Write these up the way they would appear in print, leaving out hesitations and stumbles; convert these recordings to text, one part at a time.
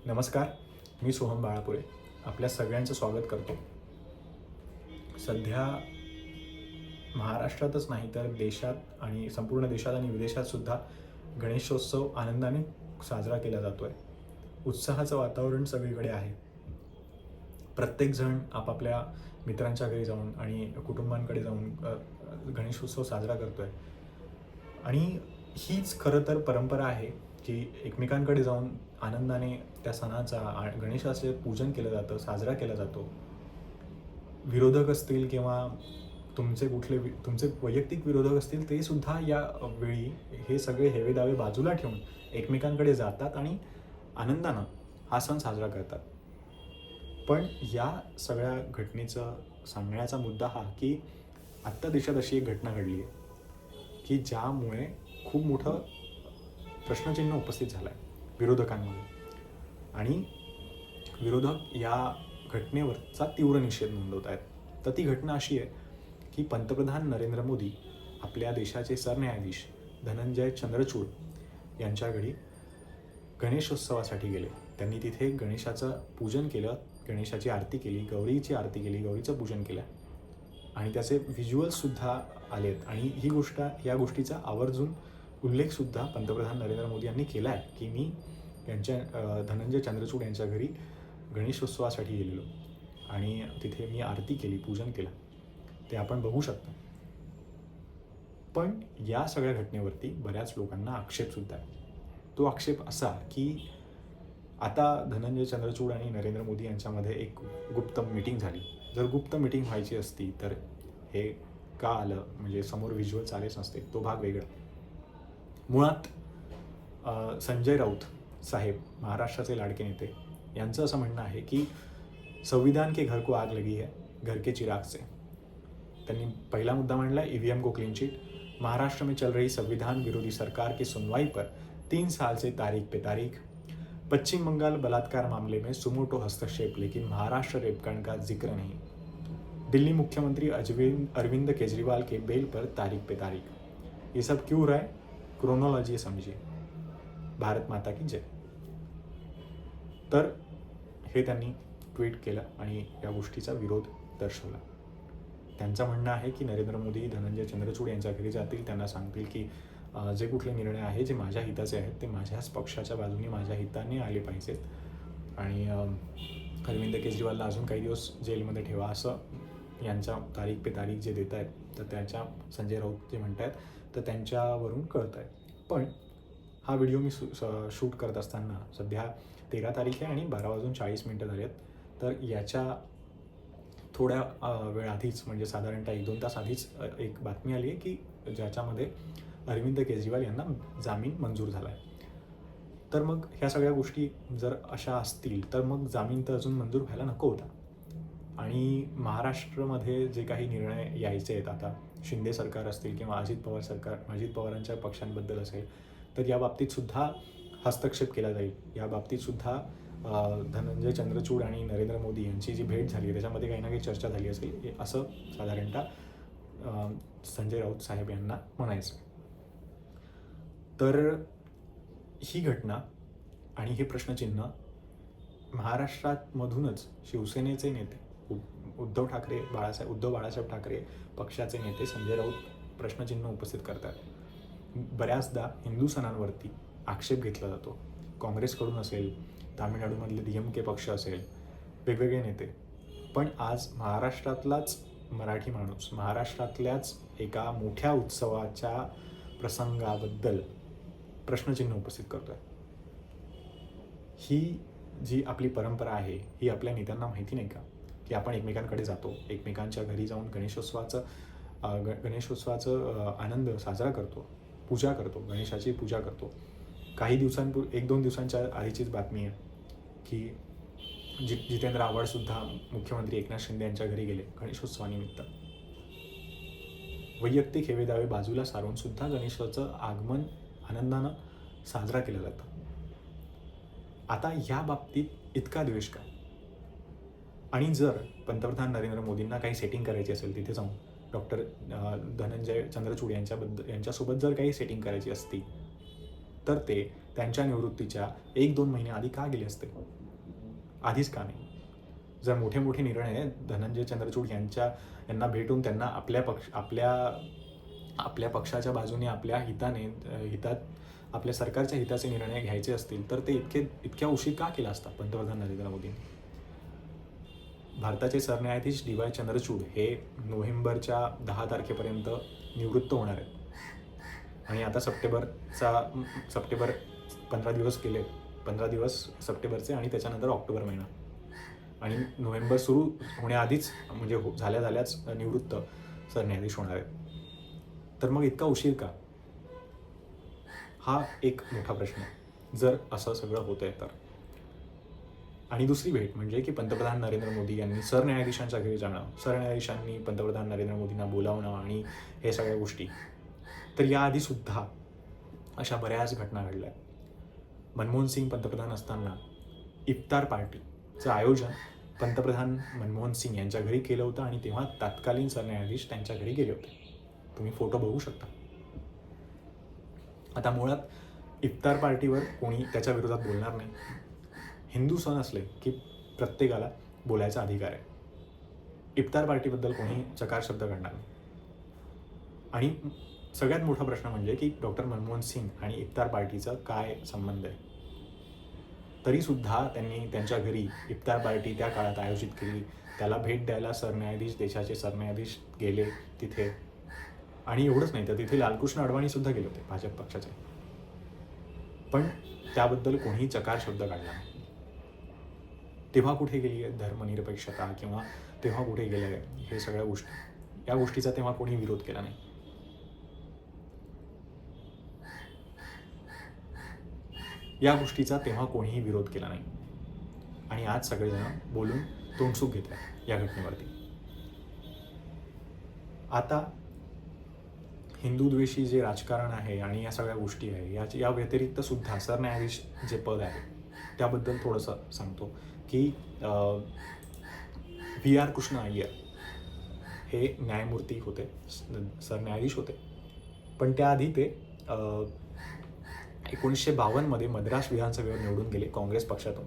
नमस्कार, मी सोहम बाळापुरे आपल्या सगळ्यांचं स्वागत करतो. सध्या महाराष्ट्रातच नाही तर देशात आणि संपूर्ण देशात आणि विदेशात सुद्धा गणेशोत्सव आनंदाने साजरा केला जातो आहे. उत्साहाचं वातावरण सगळीकडे आहे. प्रत्येकजण आपापल्या मित्रांच्या घरी जाऊन आणि कुटुंबांकडे जाऊन गणेशोत्सव साजरा करतो आहे. आणि हीच खरं तर परंपरा आहे की एकमेकांकडे जाऊन आनंदाने त्या सणाचा गणेशाचे पूजन केलं जातं, साजरा केला जातो. विरोधक असतील किंवा तुमचे वैयक्तिक विरोधक असतील ते सुद्धा या वेळी हे सगळे हेवेदावे बाजूला ठेवून एकमेकांकडे जातात आणि आनंदानं हा सण साजरा करतात. पण या सगळ्या घटनेचं सांगण्याचा मुद्दा हा की आत्ता देशात अशी एक घटना घडली आहे की ज्यामुळे खूप मोठं प्रश्नचिन्ह उपस्थित झालं आहे विरोधकांमध्ये. आणि विरोधक या घटनेवरचा तीव्र निषेध नोंदवत आहेत. तर ती घटना अशी आहे की पंतप्रधान नरेंद्र मोदी आपल्या देशाचे सरन्यायाधीश धनंजय चंद्रचूड यांच्या घरी गणेशोत्सवासाठी गेले. त्यांनी तिथे गणेशाचं पूजन केलं, गणेशाची आरती केली, गौरीची आरती केली, गौरीचं पूजन केलं आणि त्याचे व्हिज्युअल्ससुद्धा आलेत. आणि या गोष्टीचा आवर्जून उल्लेखसुद्धा पंतप्रधान नरेंद्र मोदी यांनी केला आहे की मी धनंजय चंद्रचूड यांच्या घरी गणेशोत्सवासाठी गेलेलो आणि तिथे मी आरती केली, पूजन केलं, ते आपण बघू शकता. पण या सगळ्या घटनेवरती बऱ्याच लोकांना आक्षेपसुद्धा आहे. तो आक्षेप असा की आता धनंजय चंद्रचूड आणि नरेंद्र मोदी यांच्यामध्ये एक गुप्त मीटिंग झाली. जर गुप्त मीटिंग व्हायची असती तर हे का आलं, म्हणजे समोर व्हिज्युअल्स आलेच नसते, तो भाग वेगळा. मुळात संजय राऊत साहेब, महाराष्ट्राचे लाडके नेते, यांचं असं म्हणणं आहे की संविधान के घर को आग लगी है, घर के चिराग से. त्यांनी पहिला मुद्दा मांडला EVM को क्लीन चिट. महाराष्ट्र में चल रही संविधान विरोधी सरकार की सुनवाई पर 3 साल से तारीख पे तारीख. पश्चिम बंगाल बलात्कार मामले में सुमोटो हस्तक्षेप लेकिन महाराष्ट्र रेपकांड का जिक्र नहीं. दिल्ली मुख्यमंत्री अरविंद केजरीवाल के बेल पर तारीख पे तारीख. ये सब क्यों हो रहा है, क्रोनोलॉजी समझिए. भारत माता की जय. तर हे त्यांनी ट्विट केलं आणि या गोष्टीचा विरोध दर्शवला. त्यांचं म्हणणं आहे की नरेंद्र मोदी धनंजय चंद्रचूड यांच्या घरी जातील, त्यांना सांगतील की जे कुठले निर्णय आहे जे माझ्या हिताचे आहेत ते माझ्याच पक्षाच्या बाजूने माझ्या हिताने आले पाहिजेत आणि अरविंद केजरीवालला अजून काही दिवस जेलमध्ये ठेवा, असं यांच्या तारीख पे तारीख जे देत आहेत तर त्याच्या संजय राऊत जे म्हणत आहेत तर त्यांच्यावरून कळत आहे. पण हा व्हिडिओ मी शूट करत असताना सध्या 13 तारीख आहे आणि 12:40 झाले आहेत. तर याच्या थोड्या वेळ आधीच, म्हणजे साधारणतः 1-2 तास आधीच एक बातमी आली आहे की ज्याच्यामध्ये अरविंद केजरीवाल यांना जामीन मंजूर झाला आहे. तर मग ह्या सगळ्या गोष्टी जर अशा असतील तर मग जामीन तर अजून मंजूर व्हायला नको होता. आणि महाराष्ट्रामध्ये जे काही निर्णय यायचे आहेत आता, शिंदे सरकार असतील किंवा अजित पवारांच्या पक्षांबद्दल असेल, तर या बाबतीतसुद्धा हस्तक्षेप केला जाईल. या बाबतीतसुद्धा धनंजय चंद्रचूड आणि नरेंद्र मोदी यांची जी भेट झाली त्याच्यामध्ये काही ना काही चर्चा झाली असेल, असं साधारणतः संजय राऊत साहेब यांना म्हणायचं. तर ही घटना आणि हे प्रश्नचिन्ह महाराष्ट्रामधूनच शिवसेनेचे नेते उद्धव बाळासाहेब ठाकरे पक्षाचे नेते संजय राऊत प्रश्नचिन्ह उपस्थित करतात. बऱ्याचदा हिंदू सणांवरती आक्षेप घेतला जातो. काँग्रेसकडून असेल, तामिळनाडूमधले DMK पक्ष असेल, वेगवेगळे नेते. पण आज महाराष्ट्रातलाच मराठी माणूस महाराष्ट्रातल्याच एका मोठ्या उत्सवाच्या प्रसंगाबद्दल प्रश्नचिन्ह उपस्थित करतोय. ही जी आपली परंपरा आहे ही आपल्या नेत्यांना माहिती नाही का की आपण एकमेकांकडे जातो, एकमेकांच्या घरी जाऊन गणेशोत्सवाचं आनंद साजरा करतो, पूजा करतो, गणेशाची पूजा करतो. काही 1-2 दिवसांच्या आधीचीच बातमी आहे की जितेंद्र आव्हाडसुद्धा मुख्यमंत्री एकनाथ शिंदे यांच्या घरी गेले गणेशोत्सवानिमित्त. वैयक्तिक हेवेदावे बाजूला सारून सुद्धा गणेशाचं आगमन आनंदानं साजरा केलं जातं. आता या बाबतीत इतका द्वेष का? आणि जर पंतप्रधान नरेंद्र मोदींना काही सेटिंग करायची असेल तिथे जाऊन डॉक्टर धनंजय चंद्रचूड यांच्यासोबत जर काही सेटिंग करायची असती तर ते त्यांच्या निवृत्तीच्या 1-2 महिने आधी का गेले असते? आधीच का नाही? जर मोठे मोठे निर्णय धनंजय चंद्रचूड यांना भेटून त्यांना आपल्या पक्षाच्या बाजूने आपल्या आपल्या सरकारच्या हिताचे निर्णय घ्यायचे असतील तर ते इतक्या उशीर का केला असता पंतप्रधान नरेंद्र मोदींनी? भारताचे सरन्यायाधीश DY चंद्रचूड हे नोव्हेंबरच्या 10 तारखेपर्यंत निवृत्त होणार आहेत आणि आता सप्टेंबर 15 दिवस गेले, 15 दिवस सप्टेंबरचे आणि त्याच्यानंतर ऑक्टोबर महिना आणि नोव्हेंबर सुरू होण्याआधीच म्हणजे झाल्याच निवृत्त सरन्यायाधीश होणार आहेत. तर मग इतका उशीर का? हा एक मोठा प्रश्न आहे जर असं सगळं होतंय तर. आणि दुसरी भेट म्हणजे की पंतप्रधान नरेंद्र मोदी यांनी सरन्यायाधीशांच्या घरी जाणं, सरन्यायाधीशांनी पंतप्रधान नरेंद्र मोदींना बोलावणं आणि हे सगळ्या गोष्टी. तर याआधीसुद्धा अशा बऱ्याच घटना घडल्या. मनमोहन सिंग पंतप्रधान असताना इफ्तार पार्टीचं आयोजन पंतप्रधान मनमोहन सिंग यांच्या घरी केलं होतं आणि तेव्हा तत्कालीन सरन्यायाधीश त्यांच्या घरी गेले होते. तुम्ही फोटो बघू शकता. आता मुळात इफ्तार पार्टीवर कोणी त्याच्या विरोधात बोलणार नाही. हिंदू सण असले की प्रत्येकाला बोलायचा अधिकार आहे. इफ्तार पार्टीबद्दल कोणी चकार शब्द काढणार नाही. आणि सगळ्यात मोठा प्रश्न म्हणजे की डॉक्टर मनमोहन सिंग आणि इफ्तार पार्टीचा काय संबंध आहे? तरीसुद्धा त्यांनी त्यांच्या घरी इफ्तार पार्टी त्या काळात आयोजित केली. त्याला भेट द्यायला देशाचे सरन्यायाधीश गेले तिथे. आणि एवढंच नाही तर तिथे लालकृष्ण अडवाणीसुद्धा गेले होते भाजप पक्षाचे. पण त्याबद्दल कोणीही चकार शब्द काढला नाही. तेव्हा कुठे गेली आहे धर्मनिरपेक्षता किंवा तेव्हा कुठे गेल्या हे सगळ्या गोष्टी? या गोष्टीचा तेव्हा कोणी विरोध केला नाही. या गोष्टीचा तेव्हा कोणीही विरोध केला नाही. आणि आज सगळेजण बोलून तोंडसुख घेत आहेत या घटनेवरती. आता हिंदूद्वेषी जे राजकारण आहे आणि या सगळ्या गोष्टी आहे या व्यतिरिक्त सुद्धा सरन्यायाधीश जे पद आहे त्याबद्दल थोडंसं सांगतो की VR कृष्ण अय्यर हे न्यायमूर्ती होते, सरन्यायाधीश होते. पण त्याआधी ते 1952 मद्रास विधानसभेवर निवडून गेले काँग्रेस पक्षातून.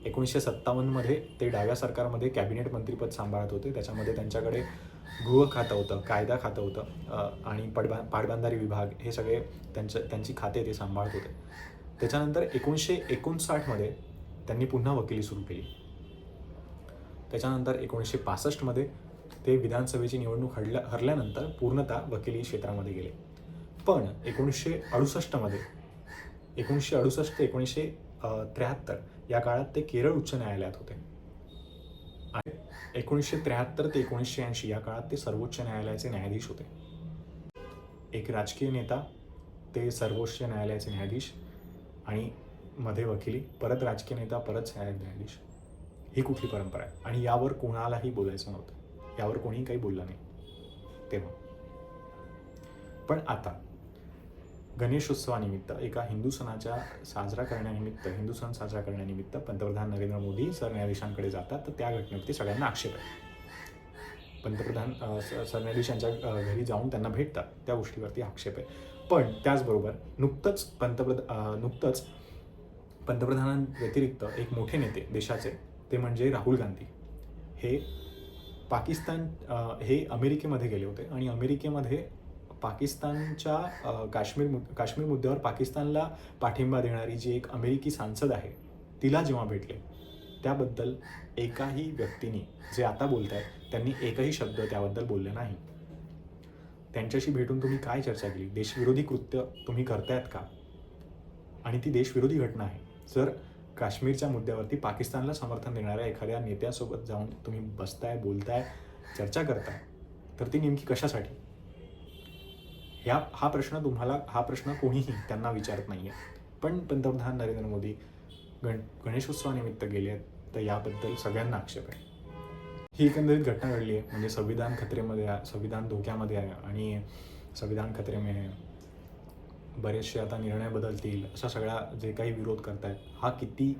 1957 ते डाव्या सरकारमध्ये कॅबिनेट मंत्रीपद सांभाळत होते. त्याच्यामध्ये त्यांच्याकडे गृह खातं होतं, कायदा खातं होतं आणि पाटबंधारे विभाग हे सगळे त्यांची खाते ते सांभाळत होते. त्याच्यानंतर 1959 त्यांनी पुन्हा वकिली सुरू केली. त्याच्यानंतर 1965 ते विधानसभेची निवडणूक हरल्यानंतर पूर्णतः वकिली क्षेत्रामध्ये गेले. पण 1968 ते 1973 या काळात ते केरळ उच्च न्यायालयात होते. आणि 1973 ते 1980 या काळात ते सर्वोच्च न्यायालयाचे न्यायाधीश होते. एक राजकीय नेता ते सर्वोच्च न्यायालयाचे न्यायाधीश आणि मध्ये वकिली, परत राजकीय नेता, परत न्यायाधीश. ही कुठली परंपरा आहे? आणि यावर कोणालाही बोलायचं नव्हतं. यावर कोणीही काही बोललं नाही तेव्हा. पण आता गणेशोत्सवानिमित्त एका हिंदू सण साजरा करण्यानिमित्त पंतप्रधान नरेंद्र मोदी सरन्यायाधीशांकडे जातात. तर त्या घटनेवरती सगळ्यांना आक्षेप आहे. पंतप्रधान सरन्यायाधीशांच्या घरी जाऊन त्यांना भेटतात, त्या गोष्टीवरती आक्षेप आहे. पण त्याचबरोबर नुकतंच पंतप्रधानांव्यतिरिक्त एक मोठे नेते देशाचे ते म्हणजे राहुल गांधी हे अमेरिकेमध्ये गेले होते आणि अमेरिकेमध्ये पाकिस्तानच्या काश्मीर मुद्द्यावर पाकिस्तानला पाठिंबा देणारी जी एक अमेरिकी सांसद आहे तिला जेव्हा भेटले, त्याबद्दल एकाही व्यक्तीने जे आता बोलत आहेत त्यांनी एकही शब्द त्याबद्दल बोलले नाही. त्यांच्याशी भेटून तुम्ही काय चर्चा केली? देशविरोधी कृत्य तुम्ही करतायत का? आणि ती देशविरोधी घटना आहे. जर काश्मीरच्या मुद्द्यावरती पाकिस्तानला समर्थन देणाऱ्या एखाद्या नेत्यासोबत जाऊन तुम्ही बसताय, बोलताय, चर्चा करताय, तर ती नेमकी कशासाठी? हा प्रश्न कोणीही त्यांना विचारत नाही आहे. पण पंतप्रधान नरेंद्र मोदी गणेशोत्सवानिमित्त गेले आहेत, तर याबद्दल सगळ्यांना आक्षेप आहे. ही एकंदरीत घटना घडली आहे म्हणजे संविधान धोक्यामध्ये आहे आणि संविधान खतरे में आहे. बरेचसे आता निर्णय बदलतील असा सगळा जे काही विरोध करतायत, हा किती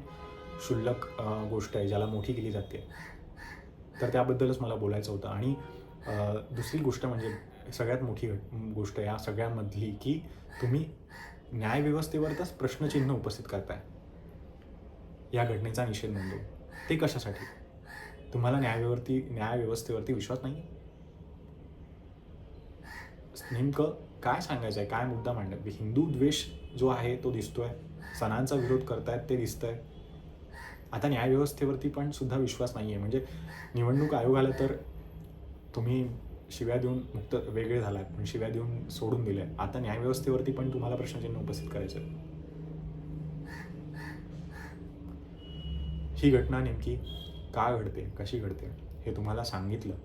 क्षुल्लक गोष्ट आहे ज्याला मोठी केली जाते. तर त्याबद्दलच मला बोलायचं होतं. आणि दुसरी गोष्ट म्हणजे सगळ्यात मोठी गोष्ट या सगळ्यांमधली की तुम्ही न्यायव्यवस्थेवरच प्रश्नचिन्ह उपस्थित करताय या घटनेचा निषेध नोंदवून. ते कशासाठी? तुम्हाला न्यायव्यवस्थेवरती विश्वास नाही? नेमकं काय सांगायचं आहे, काय मुद्दा मांडायचा? हिंदू द्वेष जो आहे तो दिसतोय, सणांचा विरोध करतायत ते दिसतंय. आता न्यायव्यवस्थेवरती पण सुद्धा विश्वास नाही आहे. म्हणजे निवडणूक आयोगाला तर तुम्ही शिव्या देऊन वेगळे झालात, पण शिव्या देऊन सोडून दिल्या. आता न्यायव्यवस्थेवरती पण तुम्हाला प्रश्नचिन्ह उपस्थित करायचं आहे. ही घटना नेमकी का घडते, कशी घडते हे तुम्हाला सांगितलं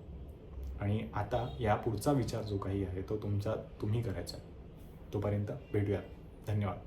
आणि आता या पुढचा विचार जो काही आहे तो तुम्ही करायचा आहे. तोपर्यंत भेटूयात. धन्यवाद.